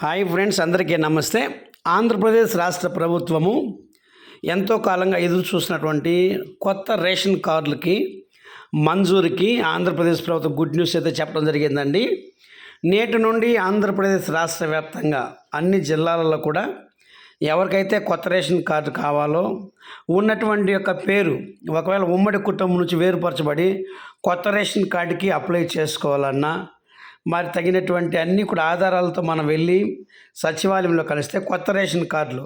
Hi friends, అందరికీ నమస్తే. ఆంధ్రప్రదేశ్ రాష్ట్ర ప్రభుత్వము ఎంతో కాలంగా ఎదురు చూసినటువంటి కొత్త రేషన్ కార్డులకి మంజూరికి ఆంధ్రప్రదేశ్ ప్రభుత్వం గుడ్ న్యూస్ అయితే చెప్పడం జరిగిందండి. నేటి నుండి ఆంధ్రప్రదేశ్ రాష్ట్ర వ్యాప్తంగా అన్ని జిల్లాలలో కూడా ఎవరికైతే కొత్త రేషన్ కార్డు కావాలో ఉన్నటువంటి యొక్క పేరు ఒకవేళ ఉమ్మడి కుటుంబం నుంచి వేరుపరచబడి కొత్త రేషన్ కార్డుకి అప్లై చేసుకోవాలన్నా మరి తగినటువంటి అన్నీ కూడా ఆధారాలతో మనం వెళ్ళి సచివాలయంలో కలిస్తే కొత్త రేషన్ కార్డులు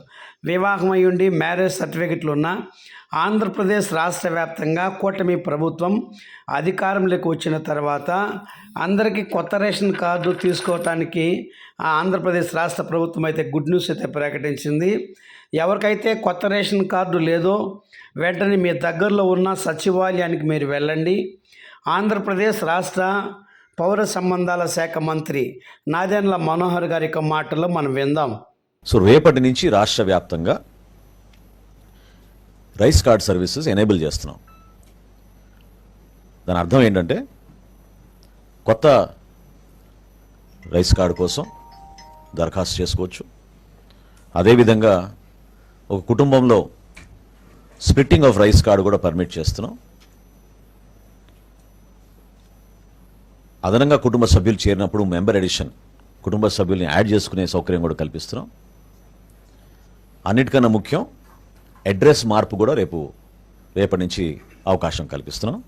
వివాహం అయి ఉండి మ్యారేజ్ సర్టిఫికెట్లు ఉన్న ఆంధ్రప్రదేశ్ రాష్ట్ర వ్యాప్తంగా కూటమి ప్రభుత్వం అధికారంలోకి వచ్చిన తర్వాత అందరికీ కొత్త రేషన్ కార్డు తీసుకోవటానికి ఆంధ్రప్రదేశ్ రాష్ట్ర ప్రభుత్వం అయితే గుడ్ న్యూస్ అయితే ప్రకటించింది. ఎవరికైతే కొత్త రేషన్ కార్డు లేదో వెంటనే మీ దగ్గరలో ఉన్న సచివాలయానికి మీరు వెళ్ళండి. ఆంధ్రప్రదేశ్ రాష్ట్ర పౌర సంబంధాల శాఖ మంత్రి నాదెండ్ల మనోహర్ గారి యొక్క మాటల్లో మనం విందాం. సో రేపటి నుంచి రాష్ట్ర వ్యాప్తంగా రైస్ కార్డ్ సర్వీసెస్ ఎనేబుల్ చేస్తున్నాం. దాని అర్థం ఏంటంటే కొత్త రైస్ కార్డు కోసం దరఖాస్తు చేసుకోవచ్చు. అదేవిధంగా ఒక కుటుంబంలో స్ప్లిట్టింగ్ ఆఫ్ రైస్ కార్డు కూడా పర్మిట్ చేస్తున్నాం. అదనంగా కుటుంబ సభ్యులు చేరినప్పుడు మెంబర్ ఎడిషన్ కుటుంబ సభ్యుల్ని యాడ్ చేసుకునే సౌకర్యం కూడా కల్పిస్తున్నాం. అన్నిటికన్నా ముఖ్యం అడ్రస్ మార్పు కూడా రేపటి నుంచి అవకాశం కల్పిస్తున్నాం.